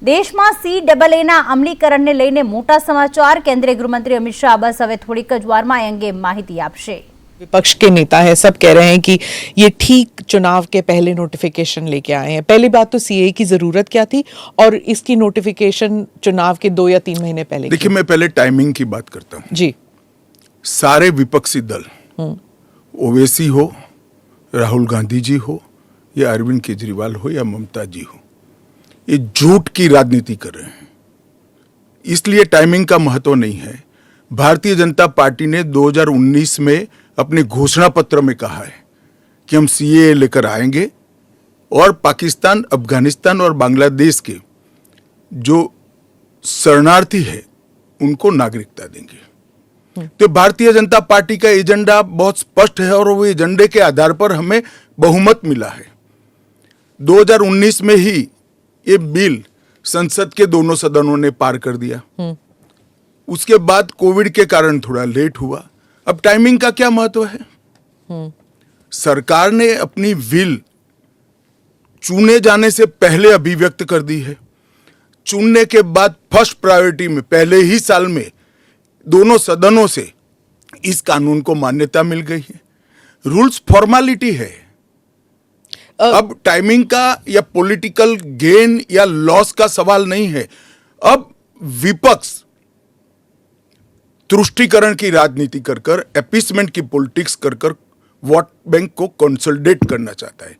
દેશમાં CAA અમલીકરણને લઈને મોટા સમાચાર। કેન્દ્રીય ગૃહમંત્રી અમિત શાહ બસ હવે થોડીક જ વારમાં એ અંગે માહિતી આપશે। विपक्ष के नेता है, सब कह रहे हैं कि ये ठीक चुनाव के पहले नोटिफिकेशन लेके आए हैं। पहली बात तो सीए की जरूरत क्या थी और इसकी नोटिफिकेशन चुनाव के 2 या 3 महीने पहले। देखिए, मैं पहले टाइमिंग की बात करता हूँ जी। सारे विपक्षी दल, ओवैसी हो, राहुल गांधी जी हो या अरविंद केजरीवाल हो या ममता जी हो, ये झूठ की राजनीति कर रहे हैं। इसलिए टाइमिंग का महत्व नहीं है। भारतीय जनता पार्टी ने 2019 में अपने घोषणा पत्र में कहा है कि हम सीएए लेकर आएंगे और पाकिस्तान, अफगानिस्तान और बांग्लादेश के जो शरणार्थी है उनको नागरिकता देंगे। तो भारतीय जनता पार्टी का एजेंडा बहुत स्पष्ट है और वो एजेंडे के आधार पर हमें बहुमत मिला है। 2019 में ही ये बिल संसद के दोनों सदनों ने पार कर दिया। उसके बाद कोविड के कारण थोड़ा लेट हुआ। अब टाइमिंग का क्या महत्व है? सरकार ने अपनी विल चुने जाने से पहले अभिव्यक्त कर दी है। चुनने के बाद फर्स्ट प्रायोरिटी में पहले ही साल में दोनों सदनों से इस कानून को मान्यता मिल गई है। रूल्स फॉर्मेलिटी है। अब टाइमिंग का या पॉलिटिकल गेन या लॉस का सवाल नहीं है। अब विपक्ष तुष्टीकरण की राजनीति कर कर, एपीसमेंट की पॉलिटिक्स कर कर वोट बैंक को कंसोलिडेट करना चाहता है।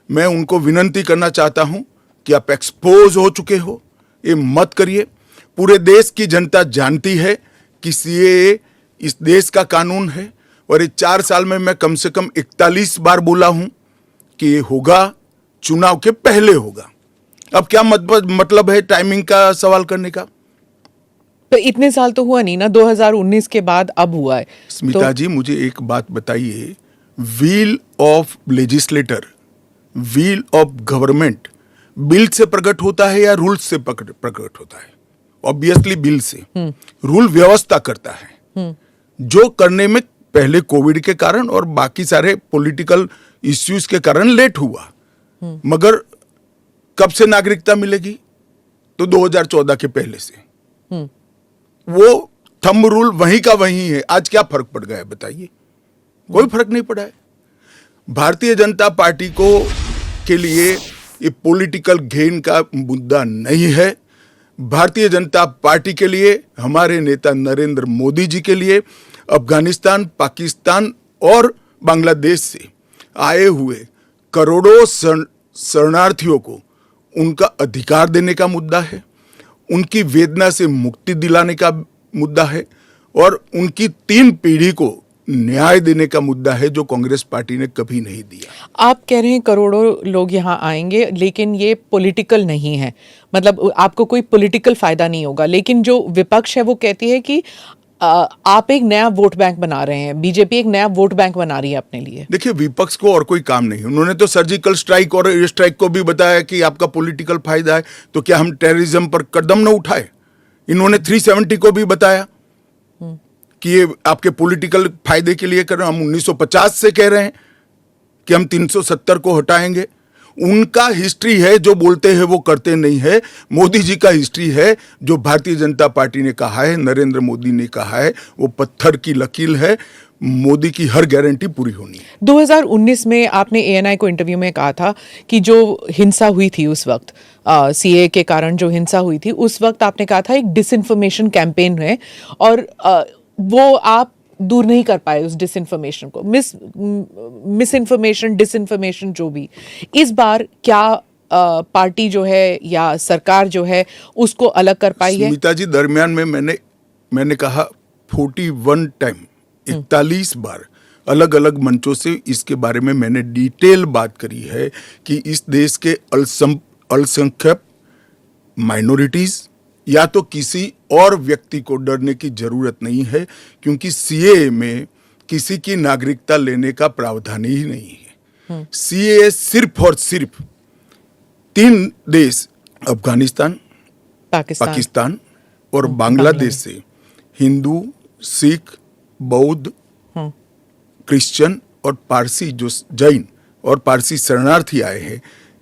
मैं उनको विनती करना चाहता हूं कि आप एक्सपोज हो चुके हो, ये मत करिए। पूरे देश की जनता जानती है कि सीएए इस देश का कानून है और ये 4 साल में मैं कम से कम 41 बार बोला हूं कि ये होगा, चुनाव के पहले होगा। अब क्या मतलब है टाइमिंग का सवाल करने का? तो इतने साल तो हुआ नहीं ना, 2019 के बाद अब हुआ है। स्मिता जी, मुझे एक बात बताइए, wheel of legislator, wheel of government bill से प्रकट होता है या रूल से प्रकट होता है? ऑब्वियसली बिल से। रूल व्यवस्था करता है, जो करने में पहले कोविड के कारण और बाकी सारे पॉलिटिकल इश्यूज के कारण लेट हुआ। मगर कब से नागरिकता मिलेगी? तो 2014 के पहले से। वो थंब रूल वहीं का वहीं है। आज क्या फर्क पड़ गया है बताइए? कोई फर्क नहीं पड़ा है। भारतीय जनता पार्टी को के लिए ये पॉलिटिकल गेन का मुद्दा नहीं है। भारतीय जनता पार्टी के लिए, हमारे नेता नरेंद्र मोदी जी के लिए अफगानिस्तान, पाकिस्तान और बांग्लादेश से आए हुए करोड़ों शरणार्थियों को उनका अधिकार देने का मुद्दा है, उनकी वेदना से मुक्ति दिलाने का मुद्दा है और उनकी 3 पीढ़ी को न्याय देने का मुद्दा है, जो कांग्रेस पार्टी ने कभी नहीं दिया। आप कह रहे हैं करोड़ों लोग यहाँ आएंगे, लेकिन ये पॉलिटिकल नहीं है, मतलब आपको कोई पॉलिटिकल फायदा नहीं होगा। लेकिन जो विपक्ष है वो कहती है कि आप एक नया वोट बैंक बना रहे हैं, बीजेपी एक नया वोट बैंक बना रही है अपने लिए। देखिए, विपक्ष को और कोई काम नहीं। उन्होंने तो सर्जिकल स्ट्राइक और एयर स्ट्राइक को भी बताया कि आपका पॉलिटिकल फायदा है, तो क्या हम टेररिज्म पर कदम न उठाए? इन्होंने 370 को भी बताया कि ये आपके पॉलिटिकल फायदे के लिए कर रहे हैं। हम 1950 से कह रहे हैं कि हम 370 को हटाएंगे। उनका हिस्ट्री है, जो बोलते हैं वो करते नहीं है। मोदी जी का हिस्ट्री है, जो भारतीय जनता पार्टी ने कहा है, नरेंद्र मोदी ने कहा है, वो पत्थर की लकीर है। मोदी की हर गारंटी पूरी होनी है। 2019 में आपने एएनआई को इंटरव्यू में कहा था कि जो हिंसा हुई थी उस वक्त, सीए के कारण जो हिंसा हुई थी, उस वक्त आपने कहा था एक डिसइंफॉर्मेशन कैंपेन है और वो आप दूर नहीं कर पाए उस डिसइंफॉर्मेशन को, मिस इन्फॉर्मेशन, डिसइंफॉर्मेशन, जो भी। इस बार क्या पार्टी जो है या सरकार जो है उसको अलग कर पाई है? स्मिता जी, दरमियान में मैंने कहा 41 टाइम, 41 बार अलग अलग मंचों से इसके बारे में मैंने डिटेल बात करी है कि इस देश के अल्पसंख्यक माइनॉरिटीज या तो किसी और व्यक्ति को डरने की जरूरत नहीं है, क्योंकि सीएए में किसी की नागरिकता लेने का प्रावधान ही नहीं है। सीएए सिर्फ और सिर्फ 3 देश, अफगानिस्तान, पाकिस्तान और बांग्लादेश से हिंदू, सिख, बौद्ध, क्रिश्चियन और पारसी, जो जैन और पारसी शरणार्थी आए हैं,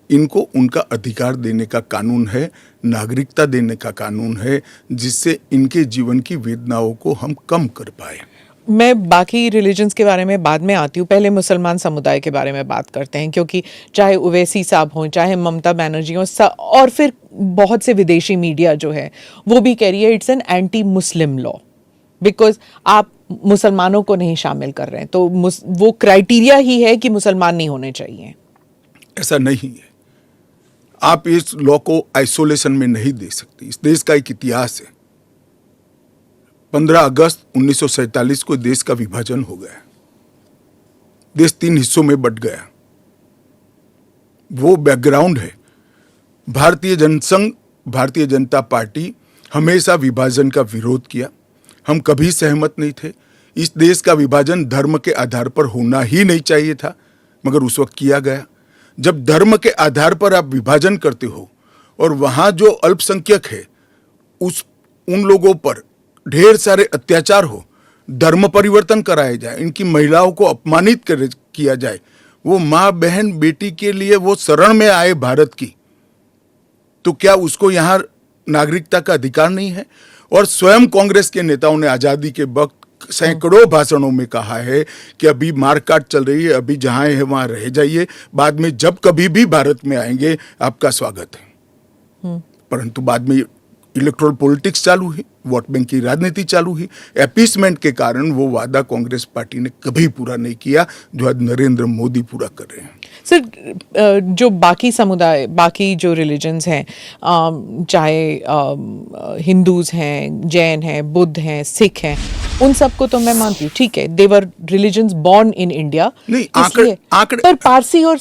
इनको उनका अधिकार देने का कानून है, नागरिकता देने का कानून है, जिससे इनके जीवन की वेदनाओं को हम कम कर पाए। मैं बाकी रिलीजन्स के बारे में बाद में आती हूँ, पहले मुसलमान समुदाय के बारे में बात करते हैं, क्योंकि चाहे ओवैसी साहब हों, चाहे ममता बनर्जी हों, और फिर बहुत से विदेशी मीडिया जो है वो भी कह रही है it's an anti Muslim law, because आप मुसलमानों को नहीं शामिल कर रहे हैं, तो वो क्राइटेरिया ही है कि मुसलमान नहीं होने चाहिए। ऐसा नहीं है। आप इस लॉ को आइसोलेशन में नहीं दे सकते। इस देश का एक इतिहास है। 15 अगस्त 1947 को देश का विभाजन हो गया। देश 3 हिस्सों में बंट गया। वो बैकग्राउंड है। भारतीय जनसंघ, भारतीय जनता पार्टी हमेशा विभाजन का विरोध किया। हम कभी सहमत नहीं थे। इस देश का विभाजन धर्म के आधार पर होना ही नहीं चाहिए था, मगर उस वक्त किया गया। जब धर्म के आधार पर आप विभाजन करते हो और वहां जो अल्पसंख्यक है उन लोगों पर ढेर सारे अत्याचार हो, धर्म परिवर्तन कराए जाए, इनकी महिलाओं को अपमानित किया जाए, वो माँ बहन बेटी के लिए वो शरण में आए भारत की, तो क्या उसको यहाँ नागरिकता का अधिकार नहीं है? और स्वयं कांग्रेस के नेताओं ने आजादी के वक्त सैकड़ों भाषणों में कहा है कि अभी मारकाट चल रही है, अभी जहां है वहां रह जाइए, बाद में जब कभी भी भारत में आएंगे आपका स्वागत है। परंतु बाद में इलेक्टोरल पॉलिटिक्स चालू हुई, वोट बैंक की राजनीति चालू हुई। अपीसमेंट के कारण वो वादा कांग्रेस पार्टी ने कभी पूरा नहीं किया जो आज नरेंद्र मोदी पूरा कर रहे हैं। सर, जो बाकी समुदाय, बाकी जो रिलीजन्स हैं, चाहे हिंदूज हैं, जैन हैं, बुद्ध हैं, सिख हैं, उन सबको तो मैं मानती हूँ, ठीक है, देवर रिलीजन्स बॉर्न इन इंडिया। नहीं, आंकड़े पर पारसी और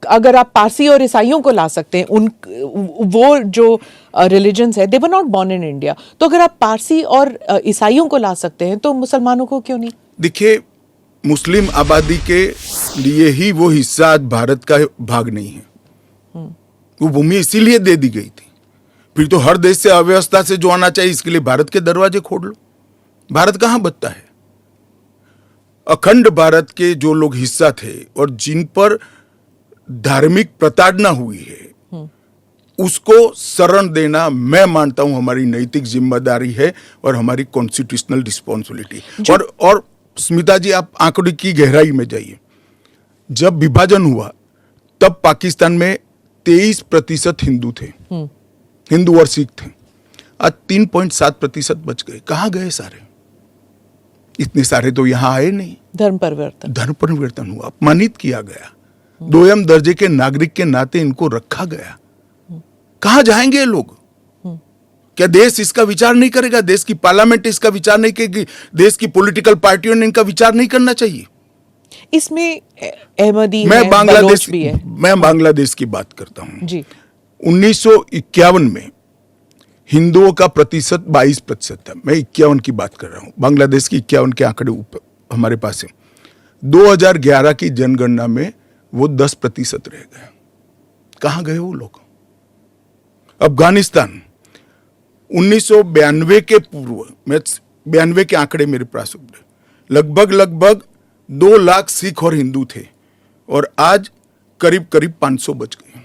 अगर आप पारसी और ईसाइयों को ला सकते हैं, वो जो रिलीजन्स है, they were not born in India, तो अगर आप पारसी और ईसाइयों को ला सकते हैं तो मुसलमानों को क्यों नहीं? देखिए, मुस्लिम आबादी के लिए ही वो हिस्सा आज भारत का भाग नहीं है। वो भूमि इसीलिए दे दी गई थी। फिर तो हर देश से अव्यवस्था से जो आना चाहिए, इसके लिए भारत के दरवाजे खोल लो। भारत कहां बचता है? अखंड भारत के जो लोग हिस्सा थे और जिन पर धार्मिक प्रताड़ना हुई है, उसको शरण देना मैं मानता हूं हमारी नैतिक जिम्मेदारी है और हमारी कॉन्स्टिट्यूशनल रिस्पॉन्सिबिलिटी। और स्मिता जी, आप आंकड़े की गहराई में जाइए। जब विभाजन हुआ तब पाकिस्तान में 23% हिंदू थे, हिंदू और सिख थे। आज 3.7% बच गए। कहां गए सारे? इतने सारे तो यहां आए नहीं। धर्म परिवर्तन हुआ, अपमानित किया गया, दोयम दर्जे के नागरिक के नाते इनको रखा गया। कहां जाएंगे ये लोग? क्या देश इसका विचार नहीं करेगा? देश की पार्लियामेंट इसका विचार नहीं करेगी? देश की पॉलिटिकल पार्टियों ने इनका विचार नहीं करना चाहिए? इसमें अहमदी मैं है, बांग्लादेश बलोच भी है। मैं बांग्लादेश की बात करता हूं जी। 1951 में हिंदुओं का प्रतिशत 22% था। मैं 51 की बात कर रहा हूं। बांग्लादेश की 51 के आंकड़े ऊपर हमारे पास है। 2011 की जनगणना में वो 10% रह गए। कहां गए वो लोग? अफगानिस्तान 1992 के पूर्व, मैं 92 के आंकड़े मेरे पास लगभग 2 लाख सिख और हिंदू थे और आज करीब 500 बच गए।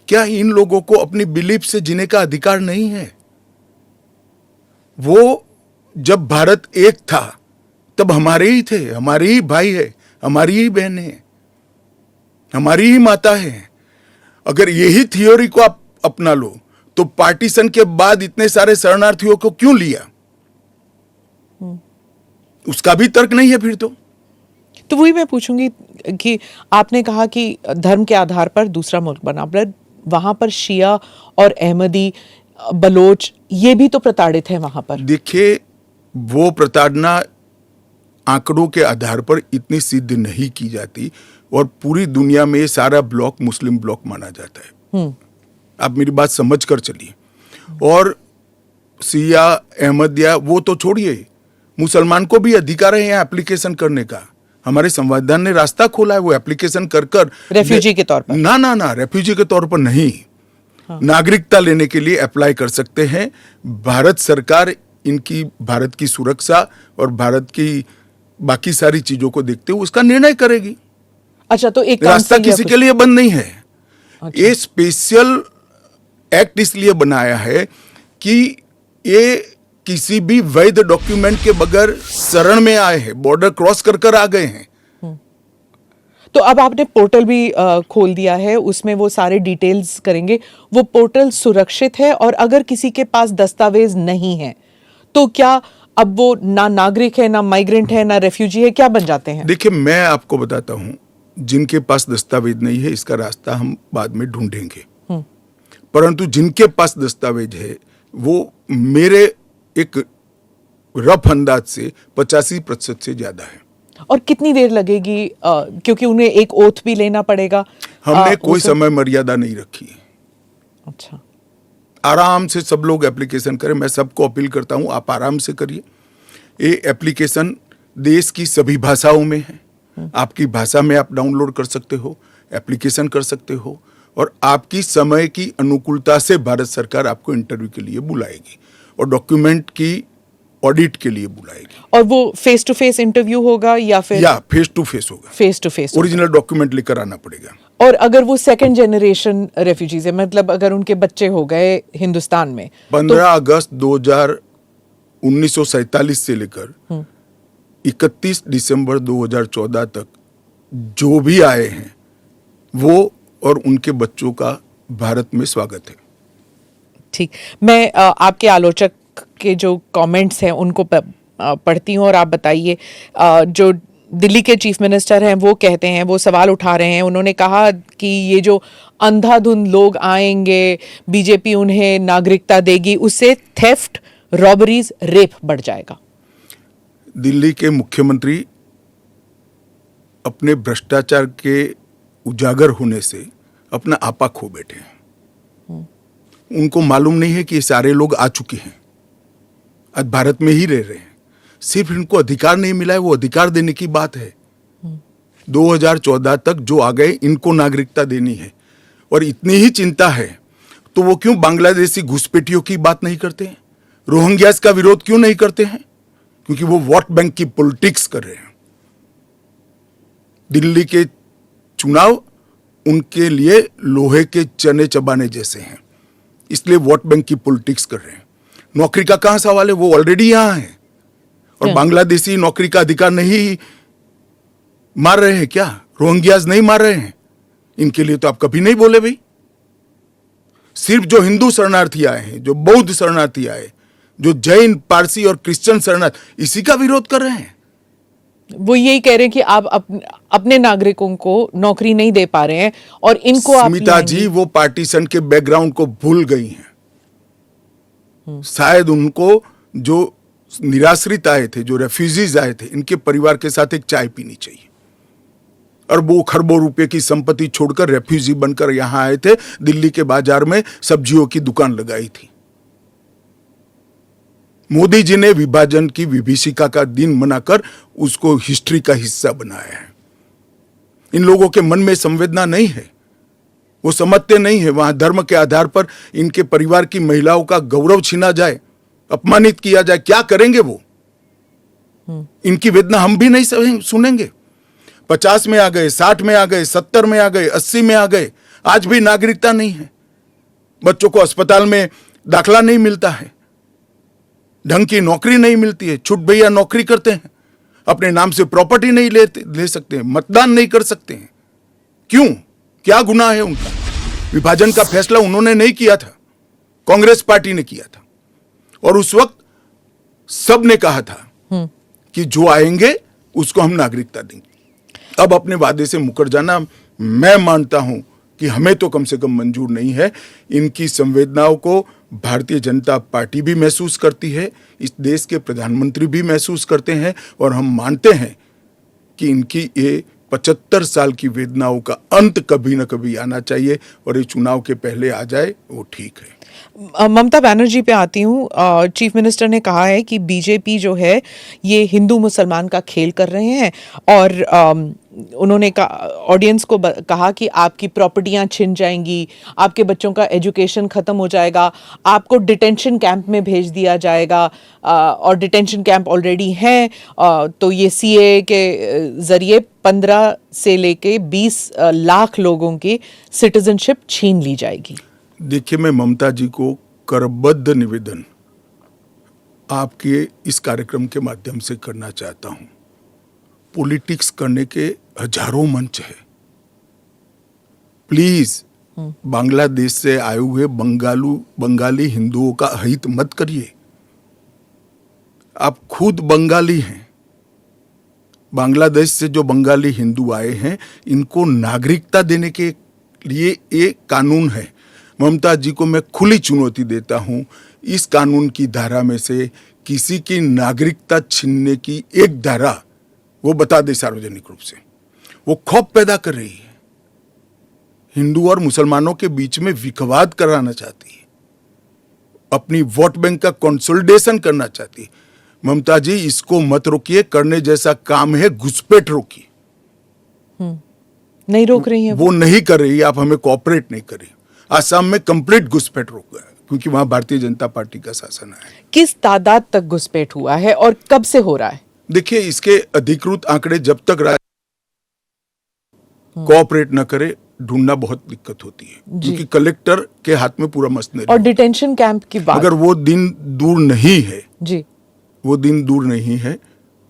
क्या इन लोगों को अपनी बिलीफ से जीने का अधिकार नहीं है? वो जब भारत एक था तब हमारे ही थे, हमारे ही भाई है, हमारी ही बहनें हैं, हमारी ही माता है। अगर यही थ्योरी को आप अपना लो तो पार्टीशन के बाद इतने सारे शरणार्थियों को क्यों लिया? उसका भी तर्क नहीं है फिर तो वही मैं पूछूंगी कि आपने कहा कि धर्म के आधार पर दूसरा मुल्क बना, पर वहां पर शिया और अहमदी, बलोच, ये भी तो प्रताड़ित है वहां पर। देखिए, वो प्रताड़ना आंकड़ों के आधार पर इतनी सिद्ध नहीं की जाती और पूरी दुनिया में सारा ब्लॉक मुस्लिम ब्लॉक माना जाता है। आप मेरी बात समझ कर चलिए। और शिया, अहमदिया वो तो छोड़िए, मुसलमान को भी अधिकार है यहाँ एप्लीकेशन करने का। हमारे संविधान ने रास्ता खोला है वो एप्लीकेशन कर रेफ्यूजी के तौर पर। ना, रेफ्यूजी के तौर पर नहीं, नागरिकता लेने के लिए अप्लाई कर सकते हैं। भारत सरकार इनकी भारत की सुरक्षा और भारत की बाकी सारी चीजों को देखते हुए उसका निर्णय करेगी। अच्छा, तो एक रास्ता council या किसी कुछ- के लिए बंद नहीं है। अच्छा। ये स्पेशल एक्ट इसलिए बनाया है कि ये किसी भी वैध डॉक्यूमेंट के बगैर शरण में आए हैं, बॉर्डर क्रॉस कर कर आ गए हैं। तो अब आपने पोर्टल भी खोल दिया है, उसमें वो सारे डिटेल्स करेंगे। वो पोर्टल सुरक्षित है, और अगर किसी के पास दस्तावेज नहीं है तो क्या अब वो ना नागरिक है, ना माइग्रेंट है, ना रेफ्यूजी है, क्या बन जाते हैं? देखिए, मैं आपको बताता हूं, जिनके पास दस्तावेज नहीं है इसका रास्ता हम बाद में ढूंढेंगे, परंतु जिनके पास दस्तावेज है वो मेरे एक रफ अंदाज से 85% से ज्यादा है। और कितनी देर लगेगी, क्योंकि उन्हें एक ओथ भी लेना पड़ेगा? हमने वो कोई सब- समय मर्यादा नहीं रखी है। अच्छा। आराम से सब लोग एप्लीकेशन करें। मैं सबको अपील करता हूं, आप आराम से करिए। ये एप्लीकेशन देश की सभी भाषाओं में है। आपकी भाषा में आप डाउनलोड कर सकते हो, एप्लीकेशन कर सकते हो, और आपकी समय की अनुकूलता से भारत सरकार आपको इंटरव्यू के लिए बुलाएगी और डॉक्यूमेंट की ऑडिट के लिए बुलाएगी। और वो फेस टू फेस इंटरव्यू होगा या फिर या फेस टू फेस होगा। Face to face? Original document लेकर आना पड़ेगा। और अगर वो सेकंड जनरेशन रेफ्यूजीज है, मतलब अगर उनके बच्चे हो गए हिंदुस्तान में, 15 अगस्त 1947 से लेकर 31 दिसंबर 2014 तक जो भी आए हैं वो और उनके बच्चों का भारत में स्वागत है। ठीक। मैं आपके आलोचक के जो कमेंट्स हैं उनको पढ़ती हूँ, और आप बताइए। जो दिल्ली के चीफ मिनिस्टर हैं वो कहते हैं, वो सवाल उठा रहे हैं। उन्होंने कहा कि ये जो अंधाधुंध लोग आएंगे, बीजेपी उन्हें नागरिकता देगी, उससे थेफ्ट, रॉबरीज, रेप बढ़ जाएगा। दिल्ली के मुख्यमंत्री अपने भ्रष्टाचार के उजागर होने से अपना आपा खो बैठे हैं। उनको मालूम नहीं है कि ये सारे लोग आ चुके हैं, आज भारत में ही रह रहे हैं। सिर्फ इनको अधिकार नहीं मिला है, वो अधिकार देने की बात है। 2014 तक जो आ गए इनको नागरिकता देनी है। और इतनी ही चिंता है तो वो क्यों बांग्लादेशी घुसपैठियों की बात नहीं करते हैं, रोहिंग्यास का विरोध क्यों नहीं करते हैं? क्योंकि वो वोट बैंक की पॉलिटिक्स कर रहे हैं। दिल्ली के चुनाव उनके लिए लोहे के चने चबाने जैसे हैं, इसलिए वोट बैंक की पॉलिटिक्स कर रहे हैं। नौकरी का कहां सवाल है, वो ऑलरेडी यहां है। और बांग्लादेशी नौकरी का अधिकार नहीं मार रहे हैं क्या? रोहिंग्यास नहीं मार रहे हैं? इनके लिए तो आप कभी नहीं बोले भाई। सिर्फ जो हिंदू शरणार्थी आए हैं, जो बौद्ध शरणार्थी आए, जो जैन, पारसी और क्रिश्चियन शरणार्थी, इसी का विरोध कर रहे हैं। वो यही कह रहे हैं कि आप अपने नागरिकों को नौकरी नहीं दे पा रहे हैं, और इनको आप स्मिता जी वो पार्टीशन के बैकग्राउंड को भूल गई हैं। शायद उनको जो निराश्रित आए थे, जो रेफ्यूजीज आए थे, इनके परिवार के साथ एक चाय पीनी चाहिए। अरबों खरबों रुपए की संपत्ति छोड़कर रेफ्यूजी बनकर यहां आए थे, दिल्ली के बाजार में सब्जियों की दुकान लगाई थी। मोदी जी ने विभाजन की विभीषिका का दिन मनाकर उसको हिस्ट्री का हिस्सा बनाया है। इन लोगों के मन में संवेदना नहीं है, वो समझते नहीं है वहां धर्म के आधार पर इनके परिवार की महिलाओं का गौरव छीना जाए, अपमानित किया जाए, क्या करेंगे वो? इनकी वेदना हम भी नहीं सुनेंगे। 50 में आ गए, 60 में आ गए, 70 में आ गए, 80 में आ गए, आज भी नागरिकता नहीं है। बच्चों को अस्पताल में दाखला नहीं मिलता है, ढंग की नौकरी नहीं मिलती है, छुट भैया नौकरी करते हैं, अपने नाम से प्रॉपर्टी नहीं ले सकते हैं, मतदान नहीं कर सकते हैं। क्यों? क्या गुनाह है उनका? विभाजन का फैसला उन्होंने नहीं किया था, कांग्रेस पार्टी ने किया था। और उस वक्त सब ने कहा था कि जो आएंगे उसको हम नागरिकता देंगे। अब अपने वादे से मुकर जाना, मैं मानता हूं कि हमें तो कम से कम मंजूर नहीं है। इनकी संवेदनाओं को भारतीय जनता पार्टी भी महसूस करती है, इस देश के प्रधानमंत्री भी महसूस करते हैं, और हम मानते हैं कि इनकी ये 75 साल की वेदनाओं का अंत कभी न कभी आना चाहिए, और ये चुनाव के पहले आ जाए वो ठीक है। ममता बनर्जी पे आती हूँ। चीफ मिनिस्टर ने कहा है कि बीजेपी जो है ये हिंदू मुसलमान का खेल कर रहे हैं, और उन्होंने ऑडियंस को कहा कि आपकी प्रॉपर्टियां छिन जाएंगी, आपके बच्चों का एजुकेशन खत्म हो जाएगा, आपको डिटेंशन कैंप में भेज दिया जाएगा, और डिटेंशन कैंप ऑलरेडी हैं, तो ये सीए के जरिए 15 से लेके 20 लाख लोगों की सिटीजनशिप छीन ली जाएगी। देखिए, मैं ममता जी को करबद्ध निवेदन आपके इस कार्यक्रम के माध्यम से करना चाहता हूं। पॉलिटिक्स करने के हजारों मंच है। प्लीज बांग्लादेश से आए हुए बंगाली हिंदुओं का हित मत करिए। आप खुद बंगाली हैं। बांग्लादेश से जो बंगाली हिंदू आए हैं, इनको नागरिकता देने के लिए एक कानून है। ममता जी को मैं खुली चुनौती देता हूं, इस कानून की धारा में से किसी की नागरिकता छीनने की एक धारा वो बता दे सार्वजनिक रूप से। वो खौफ पैदा कर रही है, हिंदू और मुसलमानों के बीच में विखवाद कराना चाहती है, अपनी वोट बैंक का कंसोलिडेशन करना चाहती है। ममता जी, इसको मत रोकिए। करने जैसा काम है, घुसपैठ रोकिए। नहीं रोक रही है वो नहीं कर रही। आप हमें कोऑपरेट नहीं कर रही। आसाम में कंप्लीट घुसपैठ रोक गया क्योंकि वहां भारतीय जनता पार्टी का शासन है। किस तादाद तक घुसपैठ हुआ है और कब से हो रहा है? देखिए, इसके अधिकृत आंकड़े जब तक कोऑपरेट न करे, ढूंढना बहुत दिक्कत होती है, क्योंकि कलेक्टर के हाथ में पूरा मशीनरी। और डिटेंशन कैंप की बात, अगर वो दिन दूर नहीं है जी, वो दिन दूर नहीं है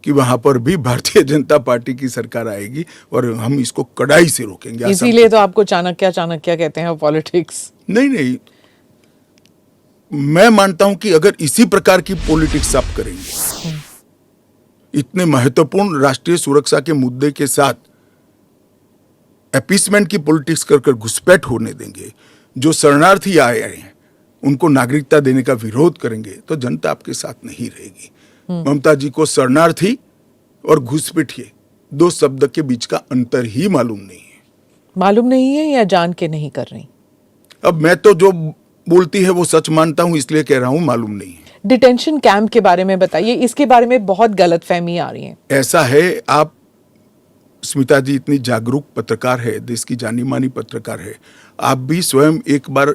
कि वहां पर भी भारतीय जनता पार्टी की सरकार आएगी और हम इसको कड़ाई से रोकेंगे। इसीलिए तो आपको चाणक्य कहते हैं पॉलिटिक्स। नहीं, मैं मानता हूं कि अगर इसी प्रकार की पॉलिटिक्स आप करेंगे, इतने महत्वपूर्ण राष्ट्रीय सुरक्षा के मुद्दे के साथ अपीसमेंट की पॉलिटिक्स कर घुसपैठ होने देंगे, जो शरणार्थी आए हैं उनको नागरिकता देने का विरोध करेंगे, तो जनता आपके साथ नहीं रहेगी। ममता जी को शरणार्थी और घुसपैठिए दो शब्द के बीच का अंतर ही मालूम नहीं है या जान के नहीं कर रही? अब मैं तो जो बोलती है वो सच मानता हूं, इसलिए कह रहा हूं मालूम नहीं है। डिटेंशन कैंप के बारे में बताइए, इसके बारे में बहुत गलतफहमी आ रही है। ऐसा है, आप स्मिता जी इतनी जागरूक पत्रकार है, देश की जानी मानी पत्रकार है, आप भी स्वयं एक बार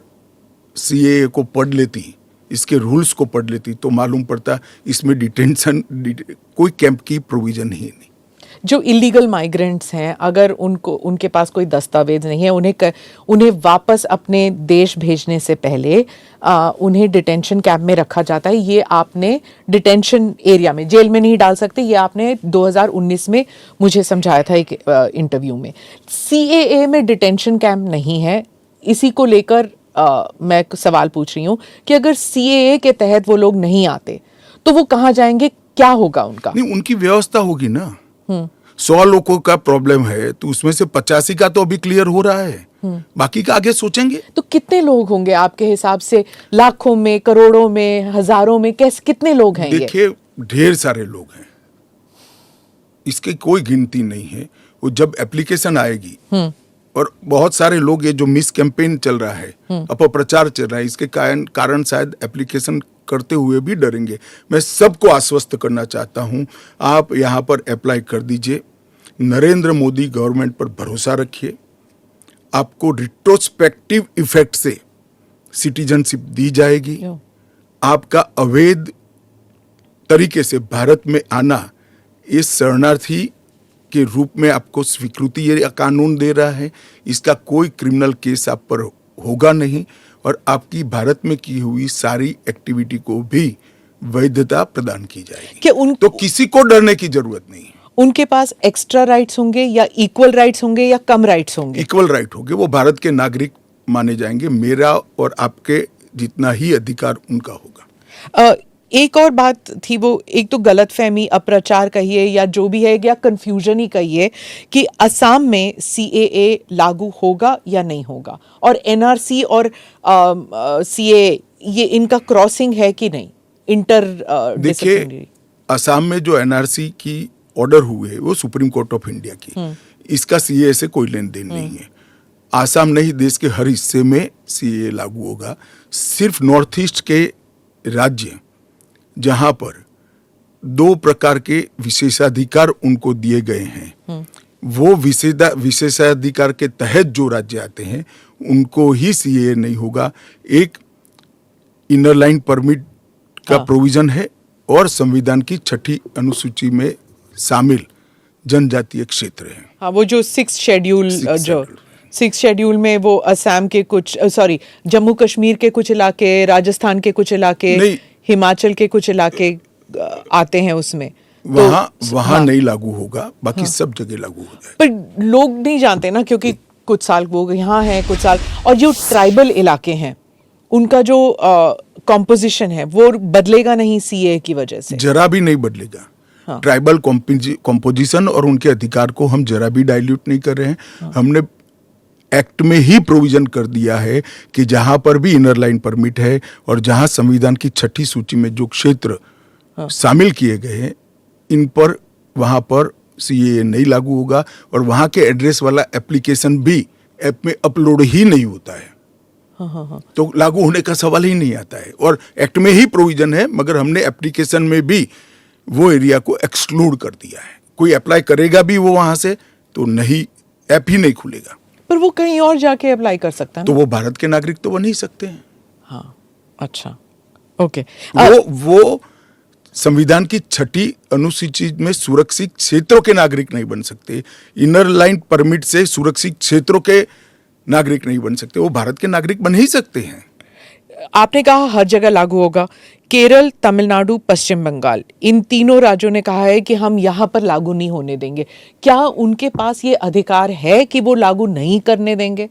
सीएए को पढ़ लेती, इसके रूल्स को पढ़ लेती, तो मालूम पड़ता इसमें डिटेंशन कोई कैंप की प्रोविजन ही नहीं। जो इलीगल माइग्रेंट्स हैं, अगर उनके पास कोई दस्तावेज नहीं है, उन्हें वापस अपने देश भेजने से पहले उन्हें डिटेंशन कैंप में रखा जाता है। ये आपने डिटेंशन एरिया में, जेल में नहीं डाल सकते, ये आपने 2019 में मुझे समझाया था एक इंटरव्यू में। सीएए में डिटेंशन कैंप नहीं है। इसी को लेकर मैं सवाल पूछ रही हूँ कि अगर सीएए के तहत वो लोग नहीं आते तो वो कहाँ जाएंगे, क्या होगा उनका? नहीं, उनकी व्यवस्था होगी ना। 100 लोगों का प्रॉब्लम है तो उसमें से 85 का तो अभी क्लियर हो रहा है, बाकी का आगे सोचेंगे। तो कितने लोग होंगे आपके हिसाब से? लाखों में, करोड़ों में, हजारों में, कितने लोग हैं? देखिए, ढेर सारे लोग हैं, इसकी कोई गिनती नहीं है। वो जब एप्लीकेशन आएगी, और बहुत सारे लोग, ये जो मिस कैंपेन चल रहा है, अपप्रचार चल रहा है, इसके कारण शायद एप्लीकेशन करते हुए भी डरेंगे। मैं सबको आश्वस्त करना चाहता हूं, आप यहां पर अप्लाई कर दीजिए। नरेंद्र मोदी गवर्नमेंट पर भरोसा रखिए। आपको रिट्रोस्पेक्टिव इफेक्ट से सिटीजनशिप दी जाएगी। आपका अवैध तरीके से भारत में आना, इस शरणार्थी के रूप में आपको स्वीकृति ये कानून दे रहा है। इसका कोई क्रिमिनल केस आप पर होगा नहीं, और आपकी भारत में की हुई सारी एक्टिविटी को भी वैधता प्रदान की जाएगी। तो किसी को डरने की जरूरत नहीं है। उनके पास एक्स्ट्रा राइट्स होंगे या इक्वल राइट्स होंगे या कम राइट्स होंगे? इक्वल राइट होंगे। वो भारत के नागरिक माने जाएंगे। मेरा और आपके जितना ही अधिकार उनका होगा। एक और बात थी, वो एक तो गलतफहमी, अप्रचार कहिए या जो भी है, या कंफ्यूजन ही कहिए, कि असम में सीएए लागू होगा या नहीं होगा, और एनआरसी और सीएए ये इनका क्रॉसिंग है कि नहीं, इंटर देखिए, असम में जो एनआरसी की ऑर्डर हुए वो सुप्रीम कोर्ट ऑफ इंडिया की, इसका सीएए से कोई लेन देन नहीं है। आसाम नहीं, देश के हर हिस्से में सीएए लागू होगा। सिर्फ नॉर्थ ईस्ट के राज्य जहां पर 2 प्रकार के विशेषाधिकार उनको दिए गए हैं, वो विशेषाधिकार के तहत जो राज्य आते हैं उनको ही सीएए नहीं होगा। एक इनर लाइन परमिट का प्रोविजन है और संविधान की 6ठी अनुसूची में शामिल जनजातीय क्षेत्र है। हाँ, वो जो 6th शेड्यूल जो 6th शेड्यूल में वो असम के कुछ जम्मू कश्मीर के कुछ इलाके, राजस्थान के कुछ इलाके, हिमाचल के कुछ इलाके आते हैं उसमें। वहाँ नहीं लागू होगा, बाकी सब जगह लागू हो जाएगा। पर लोग नहीं जानते ना, क्योंकि कुछ साल वो यहाँ हैं, कुछ साल, और जो ट्राइबल इलाके हैं उनका जो कॉम्पोजिशन है वो बदलेगा नहीं सीए की वजह से, जरा भी नहीं बदलेगा। ट्राइबल कॉम्पोजिशन और उनके अधिकार को हम जरा भी डाइल्यूट नहीं कर रहे हैं। हमने एक्ट में ही प्रोविजन कर दिया है कि जहां पर भी इनर लाइन परमिट है और जहां संविधान की 6ठी सूची में जो क्षेत्र शामिल किए गए हैं, इन पर वहां पर सीएए नहीं लागू होगा और वहां के एड्रेस वाला एप्लीकेशन भी ऐप में अपलोड ही नहीं होता है। तो लागू होने का सवाल ही नहीं आता है। और एक्ट में ही प्रोविजन है, मगर हमने एप्लीकेशन में भी वो एरिया को एक्सक्लूड कर दिया है। कोई अप्लाई करेगा भी वो वहां से तो नहीं, ऐप ही नहीं खुलेगा। पर वो कहीं और जाके अप्लाई कर सकता है तो वो भारत के नागरिक तो बन ही सकते हैं। हाँ, अच्छा, ओके। वो संविधान की 6ठी अनुसूची में सुरक्षित क्षेत्रों के नागरिक नहीं बन सकते। इनर लाइन परमिट से सुरक्षित क्षेत्रों के नागरिक नहीं बन सकते। वो भारत के नागरिक बन ही सकते हैं। आपने कहा हर जगह लागू होगा। केरल, तमिलनाडु, पश्चिम बंगाल, इन तीनों राज्यों ने कहा है कि हम यहाँ पर लागू नहीं होने देंगे। क्या उनके पास ये अधिकार है कि वो लागू नहीं करने देंगे?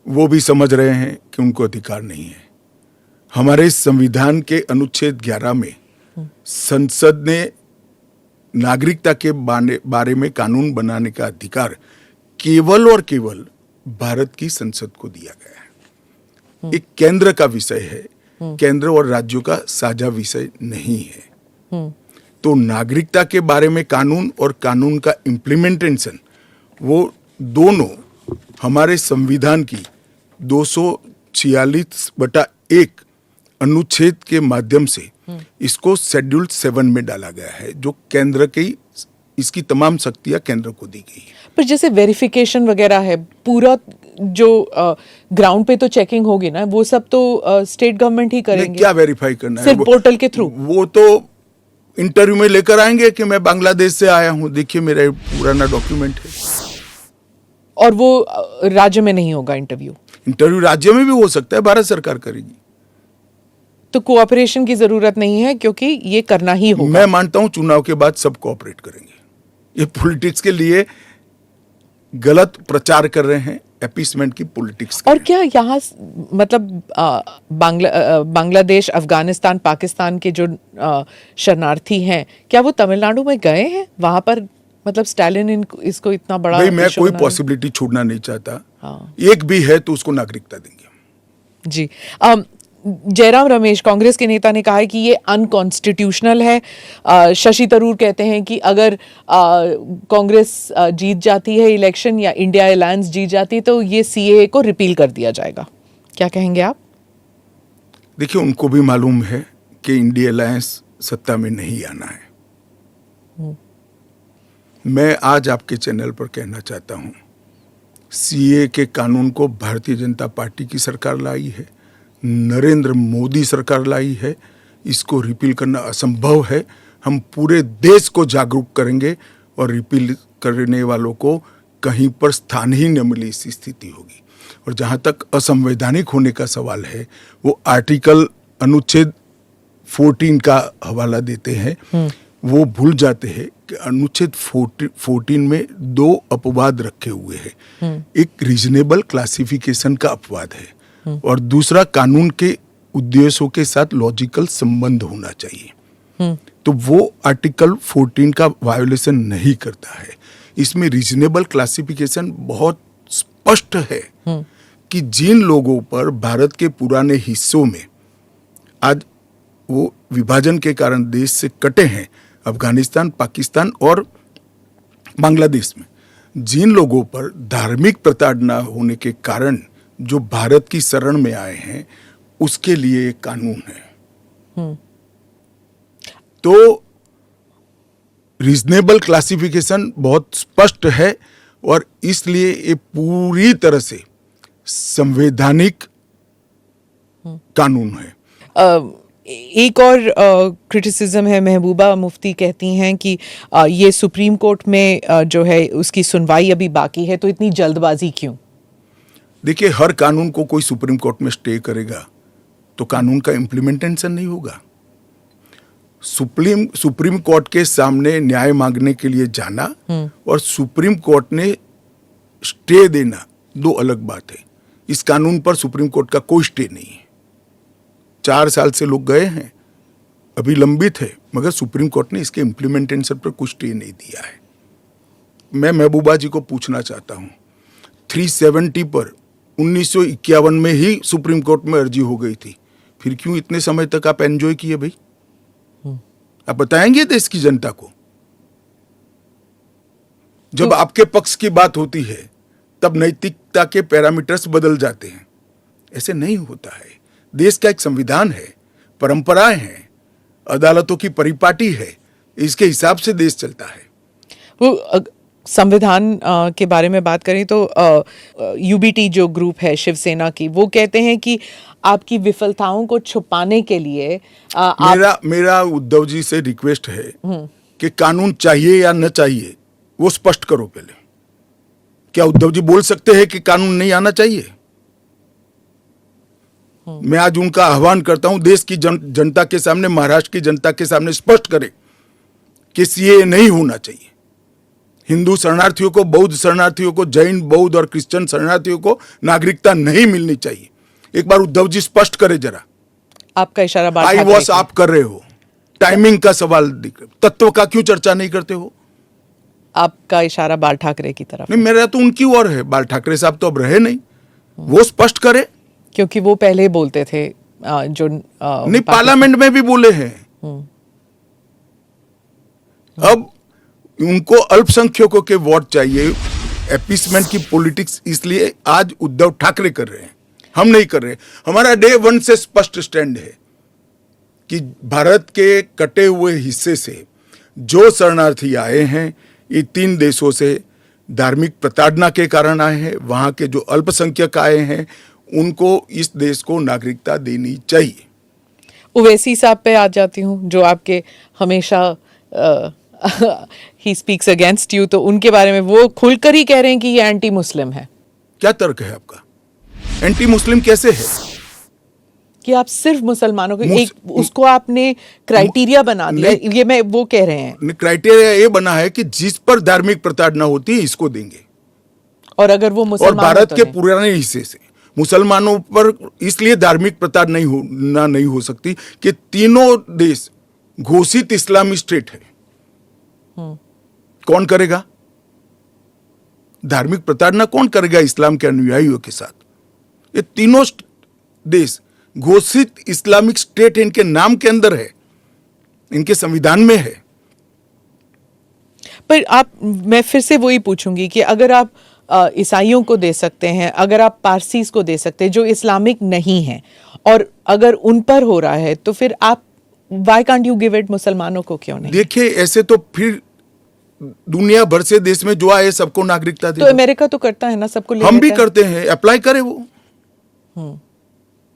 वो भी समझ रहे हैं कि उनको अधिकार नहीं है। हमारे संविधान के अनुच्छेद 11 में संसद ने नागरिकता के बारे में कानून बनाने का अधिकार केवल और केवल भारत की संसद को दिया गया है। एक केंद्र का विषय है, केंद्र और राज्यों का साझा विषय नहीं है। तो नागरिकता के बारे में कानून और कानून का इम्प्लीमेंटेशन, वो दोनों हमारे संविधान की 246/1 अनुच्छेद के माध्यम से इसको शेड्यूल 7 में डाला गया है, जो केंद्र की, इसकी तमाम शक्तियां केंद्र को दी गई है। पर जैसे वेरिफिकेशन वगैरह है, पूरा जो ग्राउंड पे तो चेकिंग होगी ना, वो सब तो स्टेट गवर्नमेंट ही करेंगे। क्या वेरीफाई करना है? सिर्फ पोर्टल के थ्रू? वो तो इंटरव्यू में लेकर आएंगे कि मैं बांग्लादेश से आया हूं, देखिए मेरा पुराना डॉक्यूमेंट है। और वो राज्य में नहीं होगा इंटरव्यू? इंटरव्यू राज्य में भी हो सकता है, भारत सरकार करेगी। तो कोऑपरेशन की जरूरत नहीं है, क्योंकि ये करना ही होगा। मैं मानता हूं चुनाव के बाद सब कोऑपरेट करेंगे। ये पॉलिटिक्स के लिए गलत प्रचार कर रहे हैं, अपीसमेंट की पॉलिटिक्स। और क्या यहाँ मतलब बांग्लादेश, अफगानिस्तान, पाकिस्तान के जो शरणार्थी हैं, क्या वो तमिलनाडु में गए हैं? वहां पर मतलब स्टालिन इसको इतना बड़ा, भाई मैं कोई पॉसिबिलिटी छोड़ना नहीं चाहता। एक भी है तो उसको नागरिकता देंगे। जी। जयराम रमेश, कांग्रेस के नेता, ने कहा है कि ये अनकॉन्स्टिट्यूशनल है। शशि थरूर कहते हैं कि अगर कांग्रेस जीत जाती है इलेक्शन या इंडिया अलायंस जीत जाती है तो ये सीएए को रिपील कर दिया जाएगा। क्या कहेंगे आप? देखिए, उनको भी मालूम है कि इंडिया अलायंस सत्ता में नहीं आना है। मैं आज आपके चैनल पर कहना चाहता हूं, सीएए के कानून को भारतीय जनता पार्टी की सरकार लाई है, नरेंद्र मोदी सरकार लाई है। इसको रिपील करना असंभव है। हम पूरे देश को जागरूक करेंगे और रिपील करने वालों को कहीं पर स्थान ही न मिले, इसी स्थिति होगी। और जहां तक असंवैधानिक होने का सवाल है, वो आर्टिकल अनुच्छेद 14 का हवाला देते हैं। वो भूल जाते हैं कि अनुच्छेद 14 में 2 अपवाद रखे हुए हैं। एक रीजनेबल क्लासिफिकेशन का अपवाद है और दूसरा कानून के उद्देश्यों के साथ लॉजिकल संबंध होना चाहिए। तो वो आर्टिकल 14 का वायोलेशन नहीं करता है। इसमें रीजनेबल क्लासिफिकेशन बहुत स्पष्ट है कि जिन लोगों पर भारत के पुराने हिस्सों में आज वो विभाजन के कारण देश से कटे हैं, अफगानिस्तान, पाकिस्तान और बांग्लादेश में, जिन लोगों पर धार्मिक प्रताड़ना होने के कारण जो भारत की शरण में आए हैं, उसके लिए एक कानून है। तो रीजनेबल क्लासिफिकेशन बहुत स्पष्ट है और इसलिए ये पूरी तरह से संवैधानिक कानून है। एक और क्रिटिसिज्म है, महबूबा मुफ्ती कहती हैं कि ये सुप्रीम कोर्ट में जो है उसकी सुनवाई अभी बाकी है, तो इतनी जल्दबाजी क्यों? देखिए, हर कानून को कोई सुप्रीम कोर्ट में स्टे करेगा तो कानून का इम्प्लीमेंटेशन नहीं होगा। सुप्रीम कोर्ट के सामने न्याय मांगने के लिए जाना और सुप्रीम कोर्ट ने स्टे देना दो अलग बात है। इस कानून पर सुप्रीम कोर्ट का कोई स्टे नहीं है। 4 साल से लोग गए हैं, अभी लंबित है, मगर सुप्रीम कोर्ट ने इसके इम्प्लीमेंटेशन पर कुछ स्टे नहीं दिया है। मैं महबूबा जी को पूछना चाहता हूं, 370 पर 1951 में ही सुप्रीम कोर्ट में अर्जी हो गई थी, फिर क्यों इतने समय तक आप एंजॉय किए भाई? आप बताएंगे देश की जनता को? जब आपके पक्ष की बात होती है तब नैतिकता के पैरामीटर्स बदल जाते हैं। ऐसे नहीं होता है। देश का एक संविधान है, परंपराएं हैं, अदालतों की परिपाटी है, इसके हिसाब से देश चलता है। वो संविधान के बारे में बात करें तो यूबीटी जो ग्रुप है शिवसेना की, वो कहते हैं कि आपकी विफलताओं को छुपाने के लिए मेरा उद्धव जी से रिक्वेस्ट है कि कानून चाहिए या न चाहिए वो स्पष्ट करो पहले। क्या उद्धव जी बोल सकते हैं कि कानून नहीं आना चाहिए? मैं आज उनका आह्वान करता हूं, देश की जनता के सामने, महाराष्ट्र की जनता के सामने स्पष्ट करें कि सीएए नहीं होना चाहिए। हिंदू शरणार्थियों को, बौद्ध शरणार्थियों को, जैन, बौद्ध और क्रिश्चियन शरणार्थियों को नागरिकता नहीं मिलनी चाहिए। एक बार उद्धव जी स्पष्ट करे जरा। आपका इशारा आई वॉश आप कर रहे हो, टाइमिंग का सवाल दिख रहा, तत्व का क्यों चर्चा नहीं करते हो? आपका इशारा बाल ठाकरे की तरफ। नहीं, मेरा तो उनकी ओर है। बाल ठाकरे साहब तो अब रहे नहीं, वो स्पष्ट करे। क्योंकि वो पहले बोलते थे जो नहीं, पार्लियामेंट में भी बोले हैं। अब उनको अल्पसंख्यकों के वोट चाहिए, एपीसमेंट की पॉलिटिक्स इसलिए आज उद्धव ठाकरे कर रहे हैं, हम नहीं कर रहे। हमारा डे 1 से स्पष्ट स्टैंड है कि भारत के कटे हुए हिस्से से जो शरणार्थी आए हैं, ये 3 देशों से धार्मिक प्रताड़ना के कारण आए हैं। वहां के जो अल्पसंख्यक आए हैं उनको इस देश को नागरिकता देनी चाहिए। ओवैसी साहब पे आ जाती हूँ, जो आपके हमेशा ही स्पीक्स अगेंस्ट यू, तो उनके बारे में वो खुलकर ही कह रहे हैं कि ये एंटी मुस्लिम है। क्या तर्क है आपका? एंटी मुस्लिम कैसे है? कि आप सिर्फ मुसलमानों को एक उसको आपने क्राइटेरिया बना दिया, ये मैं वो कह रहे हैं। क्राइटेरिया ये बना है कि जिस पर धार्मिक प्रताड़ना होती है इसको देंगे, और अगर वो मुसलमान, और भारत के पुराने हिस्से से मुसलमानों पर इसलिए धार्मिक प्रताड़ना नहीं हो सकती कि तीनों देश घोषित इस्लामी स्टेट है। कौन करेगा धार्मिक प्रताड़ना? कौन करेगा इस्लाम के अनुयायियों के साथ? ये तीनों देश घोषित इस्लामिक स्टेट इनके नाम के अंदर है, इनके संविधान में है। पर मैं फिर से वही पूछूंगी कि अगर आप ईसाइयों को दे सकते हैं, अगर आप पारसीज को दे सकते हैं जो इस्लामिक नहीं है, और अगर उन पर हो रहा है, तो फिर आप why can't you give it मुसलमानों को क्यों नहीं? देखिए, ऐसे तो फिर दुनिया भर से देश में जो आए सबको नागरिकता दे। तो अमेरिका तो करता है ना, सबको ले हम भी करते हैं, अप्लाई करे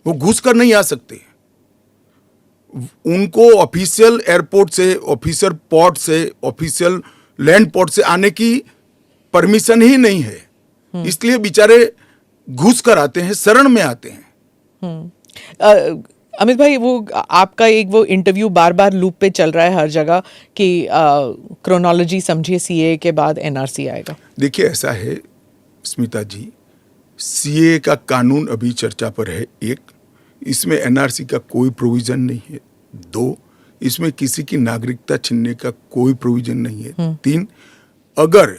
वो घुस कर नहीं आ सकते। उनको ऑफिशियल एयरपोर्ट से, ऑफिशियल पोर्ट से, ऑफिशियल लैंड पोर्ट से आने की परमिशन ही नहीं है, इसलिए बेचारे घुस कर आते हैं, शरण में आते हैं। अमित भाई, वो आपका एक वो इंटरव्यू बार बार लूप पे चल रहा है हर जगह कि क्रोनोलॉजी समझिए, सीए के बाद एनआरसी आएगा। देखिए, ऐसा है स्मिता जी, सीए का कानून अभी चर्चा पर है। 1, इसमें एनआरसी का कोई प्रोविजन नहीं है। 2, इसमें किसी की नागरिकता छीनने का कोई प्रोविजन नहीं है। 3, अगर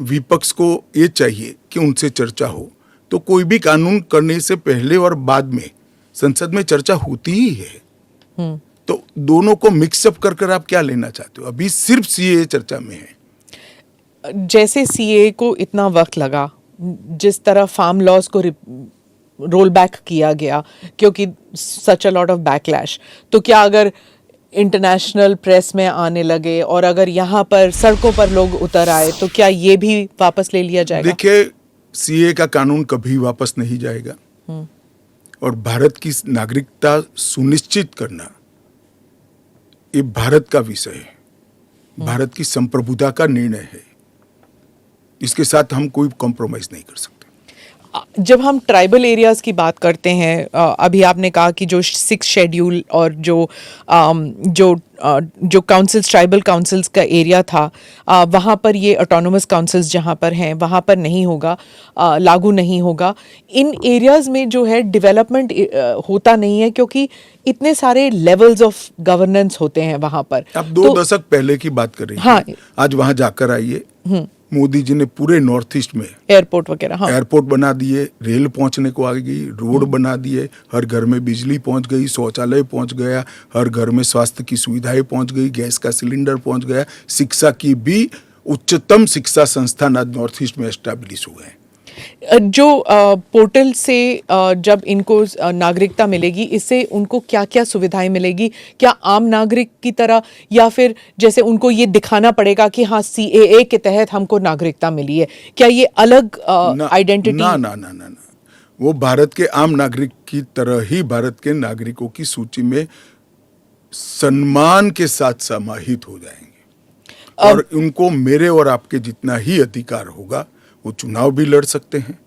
विपक्ष को ये चाहिए कि उनसे चर्चा हो, तो कोई भी कानून करने से पहले और बाद में संसद में चर्चा होती ही है। तो दोनों को मिक्सअप कर कर आप क्या लेना चाहते हो? अभी सिर्फ सीए चर्चा में है। जैसे सीए को इतना वक्त लगा, जिस तरह फार्म लॉज को रोल बैक किया गया क्योंकि सच अ लॉट ऑफ बैकलैश, तो क्या अगर इंटरनेशनल प्रेस में आने लगे और अगर यहाँ पर सड़कों पर लोग उतर आए तो क्या ये भी वापस ले लिया जाएगा? देखिए, सीए का कानून कभी वापस नहीं जाएगा और भारत की नागरिकता सुनिश्चित करना ये भारत का विषय है, भारत की संप्रभुता का निर्णय है। इसके साथ हम कोई कॉम्प्रोमाइज नहीं कर सकते। जब हम ट्राइबल एरियाज की बात करते हैं, अभी आपने कहा कि जो 6 शेड्यूल और जो काउंसिल्स, ट्राइबल काउंसिल्स का एरिया था, वहाँ पर ये ऑटोनोमस काउंसिल्स जहाँ पर हैं वहाँ पर नहीं होगा, लागू नहीं होगा। इन एरियाज में जो है डेवलपमेंट होता नहीं है क्योंकि इतने सारे लेवल्स ऑफ गवर्नेंस होते हैं वहाँ पर। अब 2 दशक पहले की बात कर रही हैं। हाँ। आज वहाँ जाकर आइए, मोदी जी ने पूरे नॉर्थ ईस्ट में एयरपोर्ट वगैरह, हाँ, एयरपोर्ट बना दिए, रेल पहुंचने को आ गई, रोड बना दिए, हर घर में बिजली पहुंच गई, शौचालय पहुंच गया, हर घर में स्वास्थ्य की सुविधाएं पहुंच गई, गैस का सिलेंडर पहुंच गया, शिक्षा की भी उच्चतम शिक्षा संस्थान आज नॉर्थ ईस्ट में एस्टैब्लिश हुए हैं। जो पोर्टल से जब इनको नागरिकता मिलेगी, इससे उनको क्या क्या सुविधाएं मिलेगी? क्या आम नागरिक की तरह, या फिर जैसे उनको ये दिखाना पड़ेगा कि हाँ सीएए के तहत हमको नागरिकता मिली है? क्या ये अलग आइडेंटिटी? ना ना ना ना ना, वो भारत के आम नागरिक की तरह ही भारत के नागरिकों की सूची में सम्मान के साथ समाहित हो जाएंगे और उनको मेरे और आपके जितना ही अधिकार होगा। वो चुनाव भी लड़ सकते हैं,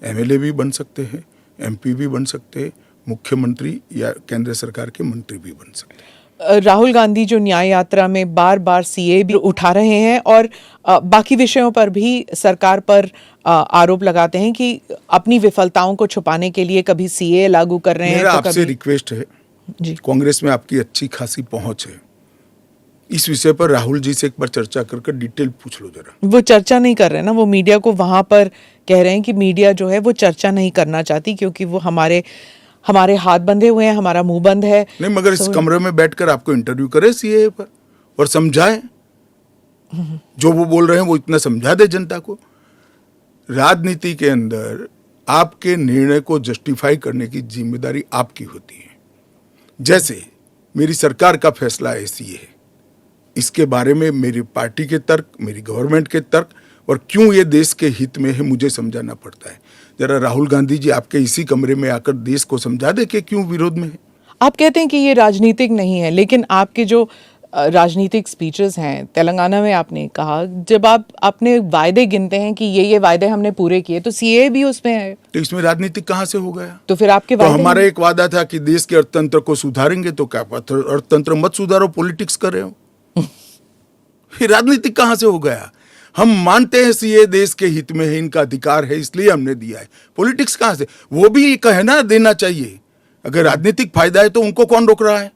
एमएलए भी बन सकते हैं, एमपी भी बन सकते हैं, मुख्यमंत्री या केंद्र सरकार के मंत्री भी बन सकते हैं। राहुल गांधी जो न्याय यात्रा में बार बार सीए भी उठा रहे हैं और बाकी विषयों पर भी सरकार पर आरोप लगाते हैं कि अपनी विफलताओं को छुपाने के लिए कभी सीए लागू कर रहे हैं। मेरा तो आपसे रिक्वेस्ट है जी, कांग्रेस में आपकी अच्छी खासी पहुंच है, इस विषय पर राहुल जी से एक बार चर्चा कर डिटेल पूछ लो जरा। वो चर्चा नहीं कर रहे हैं ना, वो मीडिया को वहां पर कह रहे हैं कि मीडिया जो है वो चर्चा नहीं करना चाहती क्योंकि वो हमारे हाथ बंधे हुए हैं, हमारा मुंह बंद है। नहीं, मगर इस कमरे में बैठकर आपको इंटरव्यू करे सीए पर और समझाए, जो वो बोल रहे हैं वो इतना समझा दे जनता को। राजनीति के अंदर आपके निर्णय को जस्टिफाई करने की जिम्मेदारी आपकी होती है। जैसे मेरी सरकार का फैसला है सीए, इसके बारे में मेरी पार्टी के तर्क, मेरी गवर्नमेंट के तर्क और क्यों ये देश के हित में है मुझे समझाना पड़ता है। जरा राहुल गांधी जी आपके इसी कमरे में आकर देश को समझा दे कि क्यों विरोध में है। आप कहते हैं कि ये राजनीतिक नहीं है, लेकिन आपके जो राजनीतिक स्पीचेस हैं, तेलंगाना में आपने कहा, जब आप अपने वायदे गिनते हैं कि ये वायदे हमने पूरे किए, तो सीए भी उसमें है, तो इसमें राजनीतिक कहाँ से हो गया? तो फिर आपके तो वायदे हमारा एक वादा था कि देश के अर्थतंत्र को सुधारेंगे, तो क्या अर्थतंत्र मत सुधारो, पॉलिटिक्स कर रहे हो। फिर राजनीतिक कहां से हो गया? हम मानते हैं सीए देश के हित में है, इनका अधिकार है, इसलिए हमने दिया है। पॉलिटिक्स कहां से? वो भी कहना देना चाहिए। अगर राजनीतिक फायदा है तो उनको कौन रोक रहा है?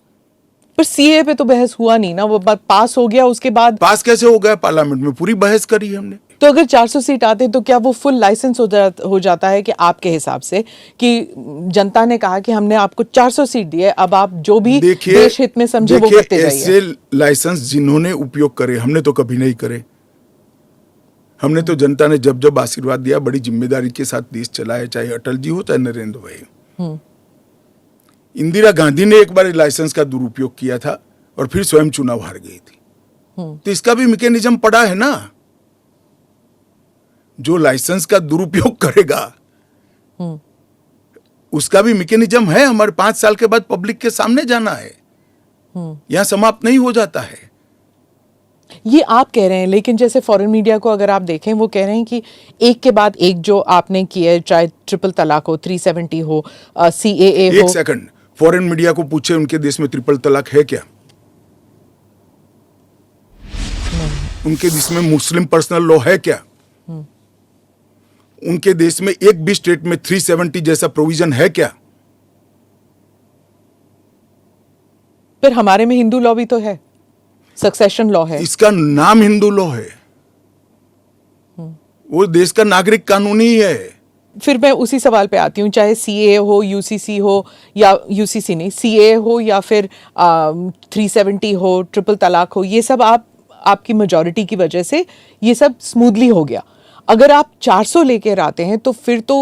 पर सीए पे तो बहस हुआ नहीं ना, वो बात पास हो गया, उसके बाद पास कैसे हो गया? पार्लियामेंट में पूरी बहस करी हमने। तो अगर 400 सीट आते तो क्या वो फुल लाइसेंस हो जाता है कि आपके हिसाब से कि जनता ने कहा कि हमने आपको 400 सीट दी है, अब आप जो भी देश हित में समझे वो करते जाइए। ऐसे लाइसेंस जिन्होंने उपयोग करे, हमने तो कभी नहीं करे। हमने तो जनता ने जब जब आशीर्वाद दिया बड़ी जिम्मेदारी के साथ देश चलाया, चाहे अटल जी हो चाहे नरेंद्र भाई। इंदिरा गांधी ने एक बार लाइसेंस का दुरुपयोग किया था और फिर स्वयं चुनाव हार गई थी। तो इसका भी मैकेनिज्म पड़ा है ना। जो लाइसेंस का दुरुपयोग करेगा उसका भी मैकेनिज्म है। हमारे 5 साल के बाद पब्लिक के सामने जाना है, यहां समाप्त नहीं हो जाता है। ये आप कह रहे हैं, लेकिन जैसे फॉरेन मीडिया को अगर आप देखें, वो कह रहे हैं कि एक के बाद एक जो आपने किया है, चाहे ट्रिपल तलाक हो, 370 हो, सीएए हो। एक सेकंड, फॉरेन मीडिया को पूछे उनके देश में ट्रिपल तलाक है क्या? उनके देश में मुस्लिम पर्सनल लॉ है क्या? उनके देश में एक भी स्टेट में 370 जैसा प्रोविजन है क्या? फिर हमारे में हिंदू लॉ भी तो है, सक्सेशन लॉ है। इसका नाम हिंदू लॉ है, वो देश का नागरिक कानून ही है। फिर मैं उसी सवाल पे आती हूँ, चाहे सीए हो, यूसीसी हो, या यूसीसी नहीं, सीए हो, या फिर 370 हो, ट्रिपल तलाक हो, ये सब आपकी मेजॉरिटी की वजह से ये सब स्मूथली हो गया। अगर आप 400 लेकर आते हैं तो फिर तो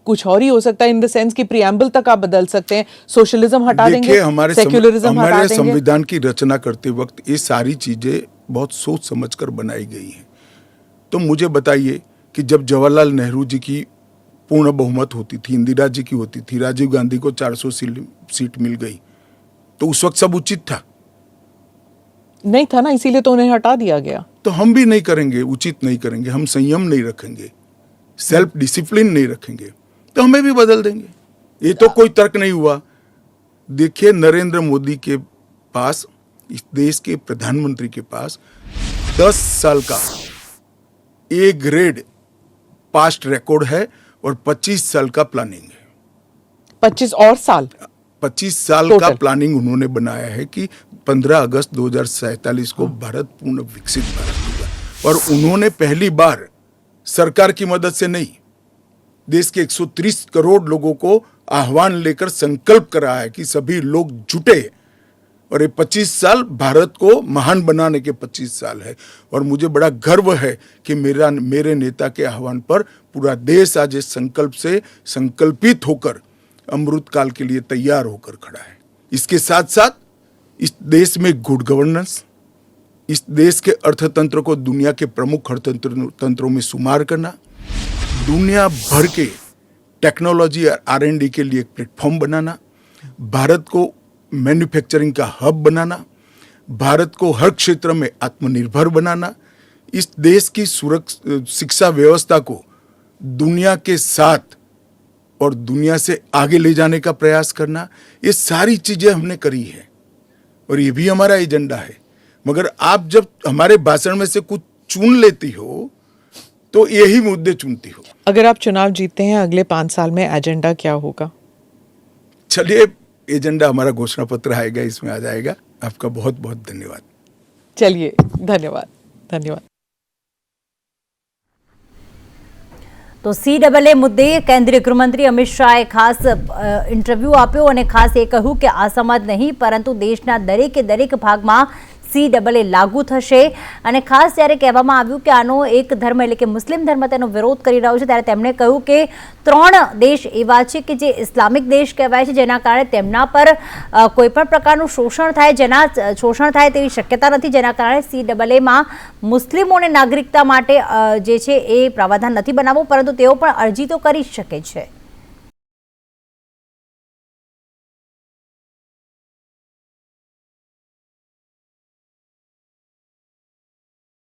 कुछ और ही हो सकता है, इन द सेंस कि प्रियम्बल तक आप बदल सकते हैं, सोशलिज्म हटा देंगे, देखिए हमारे सेक्युलरिज्म हटा देंगे। संविधान की रचना करते वक्त ये सारी चीजें बहुत सोच समझकर बनाई गई हैं। तो मुझे बताइए कि जब जवाहरलाल नेहरू जी की पूर्ण बहुमत होती थी, इंदिरा जी की होती थी, राजीव गांधी को 400 सीट मिल गई, तो उस वक्त सब उचित था? नहीं था ना, इसीलिए तो उन्हें हटा दिया गया। तो हम भी नहीं करेंगे, उचित नहीं करेंगे, हम संयम नहीं रखेंगे, सेल्फ डिसिप्लिन नहीं रखेंगे, तो हमें भी बदल देंगे। ये तो कोई तर्क नहीं हुआ। देखिए नरेंद्र मोदी के पास, इस देश के प्रधानमंत्री के पास 10 साल का ए ग्रेड पास्ट रिकॉर्ड है और 25 साल का प्लानिंग है। 25 और साल 25 साल Total. का प्लानिंग उन्होंने बनाया है कि 15 अगस्त 2047 को भारत पूर्ण विकसित भारत होगा। और उन्होंने पहली बार सरकार की मदद से नहीं, देश के 130 करोड़ लोगों को आह्वान लेकर संकल्प करा है कि सभी लोग जुटे, और ये 25 साल भारत को महान बनाने के 25 साल है। और मुझे बड़ा गर्व है कि मेरे नेता के आह्वान पर पूरा देश आज इस संकल्प से संकल्पित होकर अमृत काल के लिए तैयार होकर खड़ा है। इसके साथ साथ इस देश में गुड गवर्नेंस, इस देश के अर्थतंत्र को दुनिया के प्रमुख अर्थतंत्रों में शुमार करना, दुनिया भर के टेक्नोलॉजी और R&D के लिए एक प्लेटफॉर्म बनाना, भारत को मैन्युफैक्चरिंग का हब बनाना, भारत को हर क्षेत्र में आत्मनिर्भर बनाना, इस देश की शिक्षा व्यवस्था को दुनिया के साथ और दुनिया से आगे ले जाने का प्रयास करना, ये सारी चीजें हमने करी है और ये भी हमारा एजेंडा है। मगर आप जब हमारे भाषण में से कुछ चुन लेती हो तो यही मुद्दे चुनती हो। अगर आप चुनाव जीतते हैं अगले 5 साल में एजेंडा क्या होगा? चलिए, एजेंडा हमारा घोषणा पत्र आएगा, इसमें आ जाएगा। आपका बहुत बहुत धन्यवाद। चलिए, धन्यवाद धन्यवाद। તો CAA મુદ્દે કેન્દ્રીય ગૃહમંત્રી અમિત શાહે ખાસ ઇન્ટરવ્યૂ આપ્યો અને ખાસ એ કહ્યું કે આ સમાજ નહીં પરંતુ દેશના દરેકે દરેક ભાગમાં CAA લાગુ થશે અને ખાસ જ્યારે કહેવામાં આવ્યું કે આનો એક ધર્મ એટલે કે મુસ્લિમ ધર્મ તેનો વિરોધ કરી રહ્યો છે ત્યારે તેમણે કહ્યું કે 3 દેશ એવા છે કે જે ઇસ્લામિક દેશ કહેવાય છે જેના કારણે તેમના પર કોઈપણ પ્રકારનું શોષણ થાય તેવી શક્યતા નથી, જેના કારણે CAA માં મુસ્લિમોને નાગરિકતા માટે જે છે એ પ્રાવધાન નથી બનાવવું, પરંતુ તેઓ પણ અરજી તો કરી શકે છે।